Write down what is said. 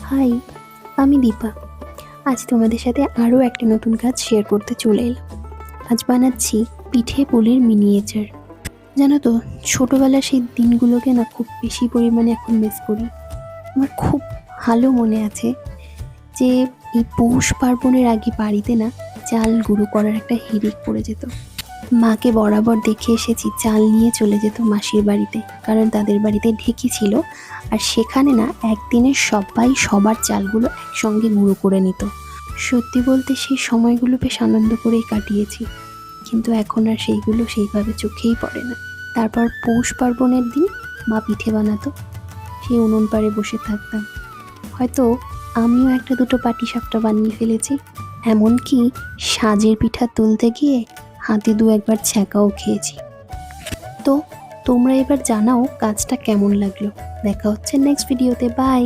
High, আমি দীপা। আজ তোমাদের সাথে আরও একটা নতুন কাজ শেয়ার করতে চলে এলাম। আজ বানাচ্ছি পিঠে পুলির মিনিয়েচার। জানো তো, ছোটোবেলার সেই দিনগুলোকে না খুব বেশি পরিমাণে এখন মিস করি। আমার খুব ভালো মনে আছে যে এই পৌষ পার্বণের আগে বাড়িতে না চাল গুঁড়ো করার একটা হিড়িক পড়ে যেত। মাকে বরাবর দেখে এসেছি চাল নিয়ে চলে যেত মাসির বাড়িতে, কারণ তাদের বাড়িতে ঢেঁকি ছিল। আর সেখানে না একদিনে সবাই সবার চালগুলো একসঙ্গে গুঁড়ো করে নিত। সত্যি বলতে সেই সময়গুলো বেশ আনন্দ করেই কাটিয়েছি, কিন্তু এখন আর সেইগুলো সেইভাবে চোখেই পড়ে না। তারপর পৌষ পার্বণের দিন মা পিঠে বানাতো, সেই উনুন পাড়ে বসে থাকতাম। হয়তো আমিও একটা দুটো পাটিসাপটা বানিয়ে ফেলেছি, এমনকি সাজের পিঠা তুলতে গিয়ে হাতে দু একবার ছ্যাঁকাও খেয়েছি। তো তোমরা এবার জানাও কাজটা কেমন লাগলো। দেখা হচ্ছে নেক্সট ভিডিওতে। বাই।